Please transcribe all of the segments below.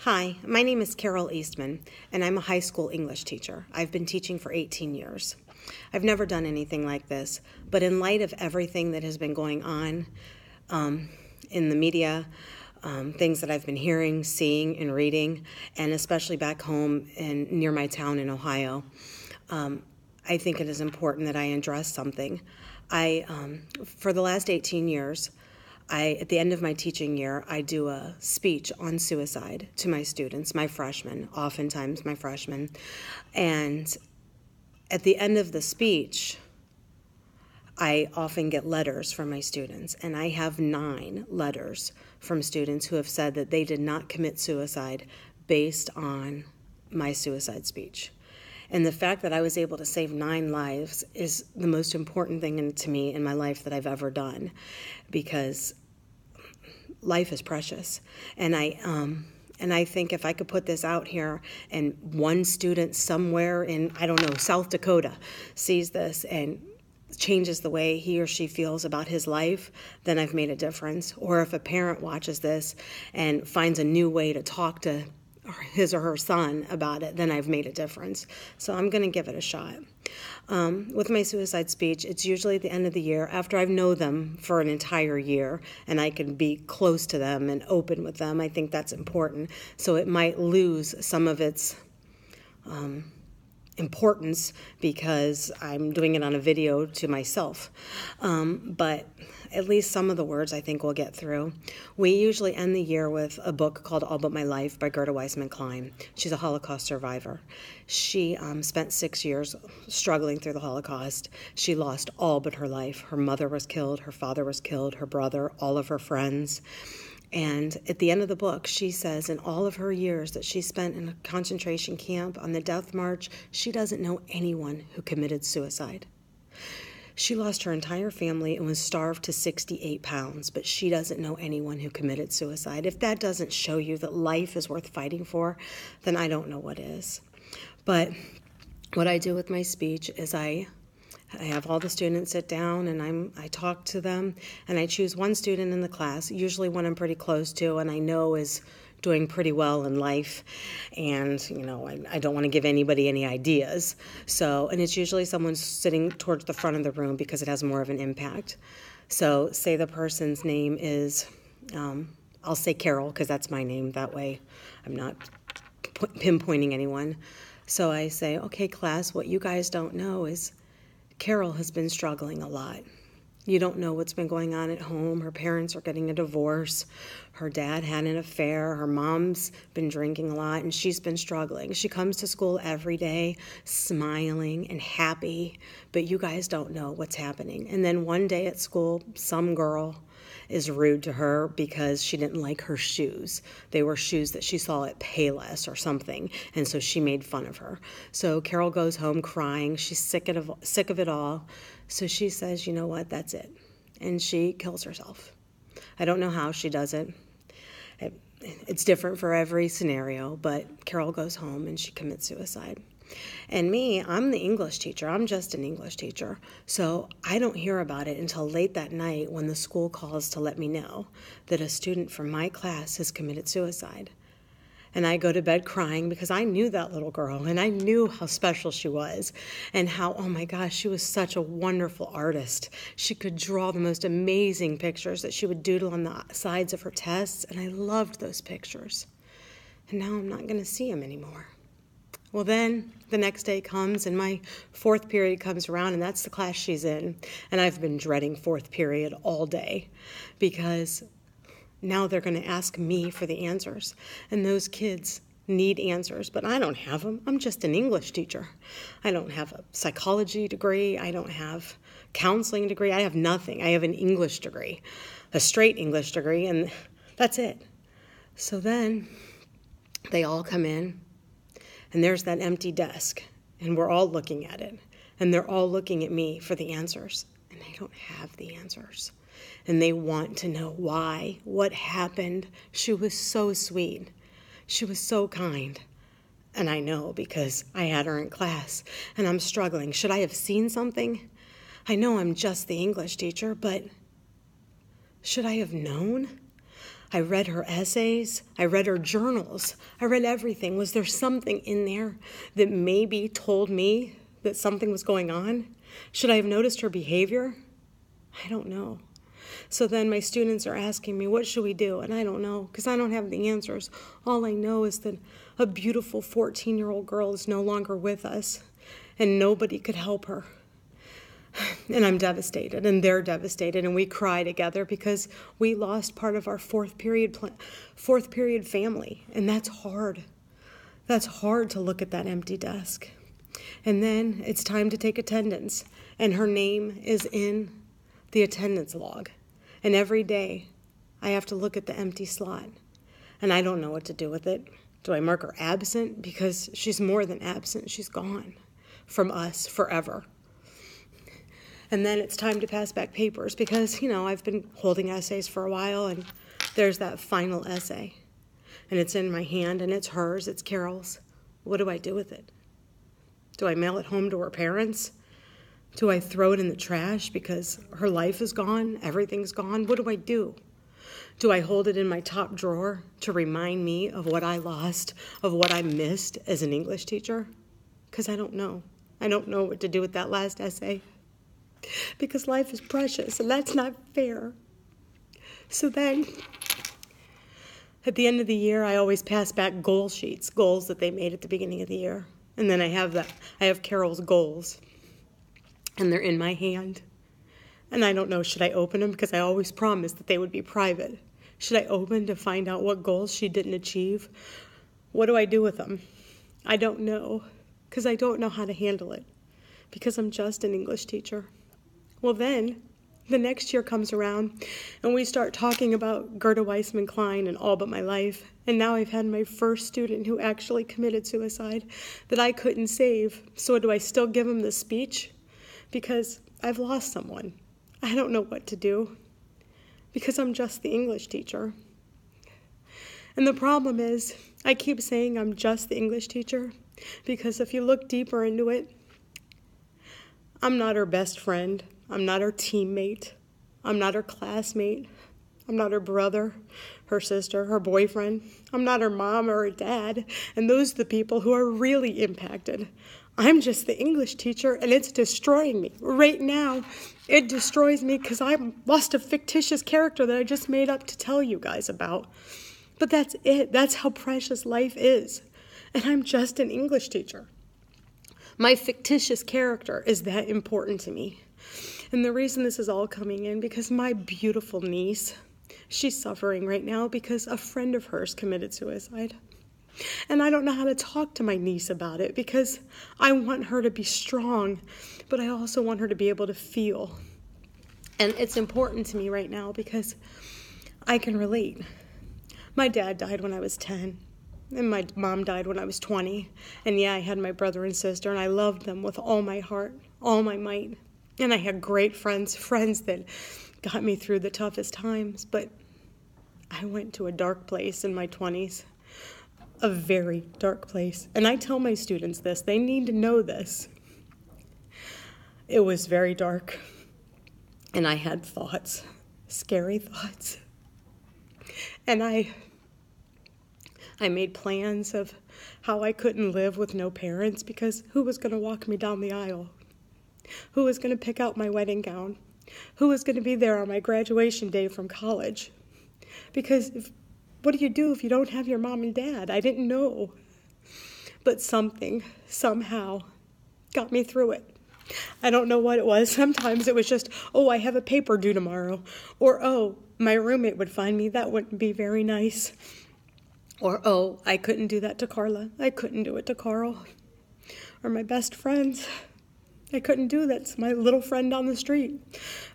Hi, my name is Carol Eastman, and I'm a high school English teacher. I've been teaching for 18 years. I've never done anything like this, but in light of everything that has been going on in the media, things that I've been hearing, seeing, and reading, and especially back home and near my town in Ohio, I think it is important that I address something. For the last 18 years, at the end of my teaching year, I do a speech on suicide to my students, my freshmen, oftentimes my freshmen. And at the end of the speech, I often get letters from my students, and I have 9 letters from students who have said that they did not commit suicide based on my suicide speech. And the fact that I was able to save 9 lives is the most important thing to me in my life that I've ever done, because life is precious. And I think if I could put this out here and one student somewhere in, I don't know, South Dakota sees this and changes the way he or she feels about his life, then I've made a difference. Or if a parent watches this and finds a new way to talk to his or her son about it, then I've made a difference. So I'm going to give it a shot. With my suicide speech, it's usually at the end of the year after I've known them for an entire year and I can be close to them and open with them. I think that's important. So it might lose some of its importance because I'm doing it on a video to myself. But at least some of the words I think we'll get through. We usually end the year with a book called All But My Life by Gerda Weissman Klein. She's a Holocaust survivor. She spent 6 years struggling through the Holocaust. She lost all but her life. Her mother was killed, her father was killed, her brother, all of her friends. And at the end of the book, she says in all of her years that she spent in a concentration camp on the death march, she doesn't know anyone who committed suicide. She lost her entire family and was starved to 68 pounds, but she doesn't know anyone who committed suicide. If that doesn't show you that life is worth fighting for, then I don't know what is. But what I do with my speech is I have all the students sit down and I talk to them, and I choose one student in the class, usually one I'm pretty close to and I know is doing pretty well in life, and I don't want to give anybody any ideas. And it's usually someone sitting towards the front of the room because it has more of an impact. So say the person's name is, I'll say Carol because that's my name. That way I'm not pinpointing anyone. So I say, okay, class, what you guys don't know is Carol has been struggling a lot. You don't know what's been going on at home. Her parents are getting a divorce. Her dad had an affair. Her mom's been drinking a lot, and she's been struggling. She comes to school every day smiling and happy, but you guys don't know what's happening. And then one day at school, some girl is rude to her because she didn't like her shoes. They were shoes that she saw at Payless or something, and so she made fun of her. So Carol goes home crying. She's sick of it all. So she says, you know what, that's it. And she kills herself. I don't know how she does it. It's different for every scenario, but Carol goes home and she commits suicide. And me, I'm the English teacher. I'm just an English teacher. So I don't hear about it until late that night when the school calls to let me know that a student from my class has committed suicide. And I go to bed crying because I knew that little girl and I knew how special she was and how, oh my gosh, she was such a wonderful artist. She could draw the most amazing pictures that she would doodle on the sides of her tests, and I loved those pictures. And now I'm not going to see them anymore. Well, then the next day comes and my 4th period comes around, and that's the class she's in. And I've been dreading 4th period all day because now they're going to ask me for the answers. And those kids need answers, but I don't have them. I'm just an English teacher. I don't have a psychology degree. I don't have counseling degree. I have nothing. I have an English degree, a straight English degree, and that's it. So then they all come in, and there's that empty desk, and we're all looking at it, and they're all looking at me for the answers, and I don't have the answers. And they want to know why, what happened. She was so sweet. She was so kind. And I know because I had her in class, and I'm struggling. Should I have seen something? I know I'm just the English teacher, but should I have known? I read her essays. I read her journals. I read everything. Was there something in there that maybe told me that something was going on? Should I have noticed her behavior? I don't know. So then my students are asking me, what should we do? And I don't know, because I don't have the answers. All I know is that a beautiful 14-year-old girl is no longer with us, and nobody could help her. And I'm devastated, and they're devastated, and we cry together because we lost part of our fourth period family, and that's hard. That's hard to look at that empty desk. And then it's time to take attendance, and her name is in the attendance log. And every day I have to look at the empty slot, and I don't know what to do with it. Do I mark her absent? Because she's more than absent. She's gone from us forever. And then it's time to pass back papers because, I've been holding essays for a while, and there's that final essay. And it's in my hand, and it's hers, it's Carol's. What do I do with it? Do I mail it home to her parents? Do I throw it in the trash because her life is gone, everything's gone? What do I do? Do I hold it in my top drawer to remind me of what I lost, of what I missed as an English teacher? Because I don't know. I don't know what to do with that last essay. Because life is precious, and that's not fair. So then, at the end of the year, I always pass back goal sheets, goals that they made at the beginning of the year. And then I have Carol's goals, and they're in my hand. And I don't know, should I open them? Because I always promised that they would be private. Should I open to find out what goals she didn't achieve? What do I do with them? I don't know, because I don't know how to handle it, because I'm just an English teacher. Well, then, the next year comes around, and we start talking about Gerda Weissman Klein and All But My Life. And now I've had my first student who actually committed suicide that I couldn't save. So do I still give him the speech? Because I've lost someone. I don't know what to do, because I'm just the English teacher. And the problem is, I keep saying I'm just the English teacher, because if you look deeper into it, I'm not her best friend. I'm not her teammate. I'm not her classmate. I'm not her brother, her sister, her boyfriend. I'm not her mom or her dad. And those are the people who are really impacted. I'm just the English teacher, and it's destroying me. Right now, it destroys me because I lost a fictitious character that I just made up to tell you guys about. But that's it. That's how precious life is. And I'm just an English teacher. My fictitious character is that important to me. And the reason this is all coming in, because my beautiful niece, she's suffering right now because a friend of hers committed suicide. And I don't know how to talk to my niece about it because I want her to be strong, but I also want her to be able to feel. And it's important to me right now because I can relate. My dad died when I was 10, and my mom died when I was 20. And yeah, I had my brother and sister, and I loved them with all my heart, all my might. And I had great friends that got me through the toughest times. But I went to a dark place in my 20s, a very dark place. And I tell my students this. They need to know this. It was very dark. And I had thoughts, scary thoughts. And I made plans of how I couldn't live with no parents because who was going to walk me down the aisle? Who was going to pick out my wedding gown? Who was going to be there on my graduation day from college? Because what do you do if you don't have your mom and dad? I didn't know. But something, somehow, got me through it. I don't know what it was. Sometimes it was just, I have a paper due tomorrow. Or, my roommate would find me. That wouldn't be very nice. Or, I couldn't do that to Carla. I couldn't do it to Carl. Or my best friends. I couldn't do that to my little friend down the street.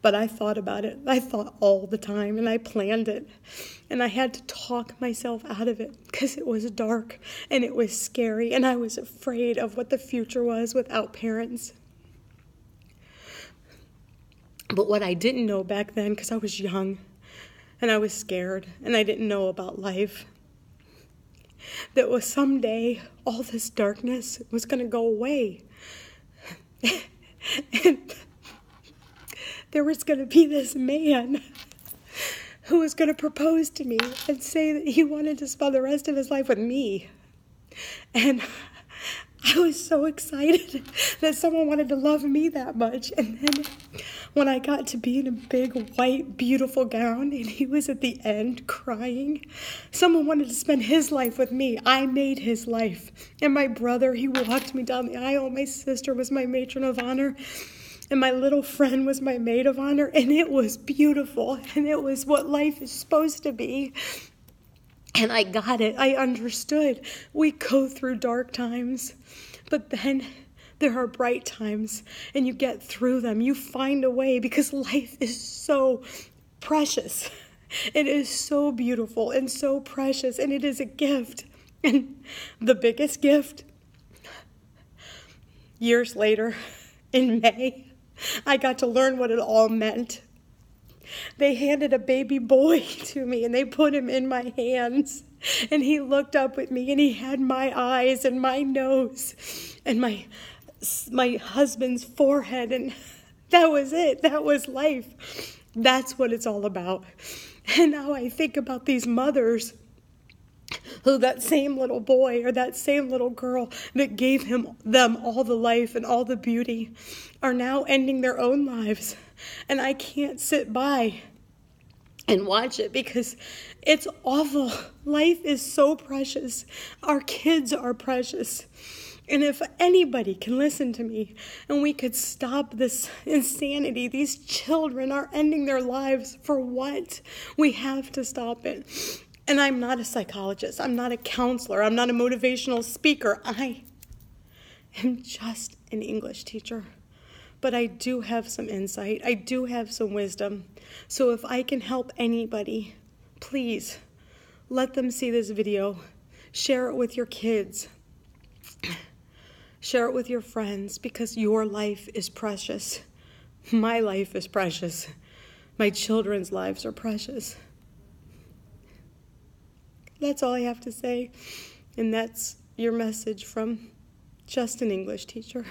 But I thought about it. I thought all the time, and I planned it. And I had to talk myself out of it because it was dark, and it was scary, and I was afraid of what the future was without parents. But what I didn't know back then, because I was young, and I was scared, and I didn't know about life, that was someday all this darkness was going to go away. And there was going to be this man who was going to propose to me and say that he wanted to spend the rest of his life with me. And I was so excited that someone wanted to love me that much. And then when I got to be in a big, white, beautiful gown, and he was at the end crying, someone wanted to spend his life with me. I made his life. And my brother, he walked me down the aisle. My sister was my matron of honor. And my little friend was my maid of honor. And it was beautiful. And it was what life is supposed to be. And I got it. I understood. We go through dark times, but then there are bright times, and you get through them. You find a way, because life is so precious. It is so beautiful and so precious, and it is a gift. And the biggest gift, years later, in May, I got to learn what it all meant. They handed a baby boy to me, and they put him in my hands. And he looked up at me, and he had my eyes and my nose and my husband's forehead. And that was it. That was life. That's what it's all about. And now I think about these mothers who that same little boy or that same little girl that gave them all the life and all the beauty are now ending their own lives. And I can't sit by and watch it because it's awful. Life is so precious. Our kids are precious. And if anybody can listen to me and we could stop this insanity, these children are ending their lives for what? We have to stop it. And I'm not a psychologist. I'm not a counselor. I'm not a motivational speaker. I am just an English teacher. But I do have some insight. I do have some wisdom. So if I can help anybody, please let them see this video. Share it with your kids. Share it with your friends, because your life is precious. My life is precious. My children's lives are precious. That's all I have to say. And that's your message from just an English teacher.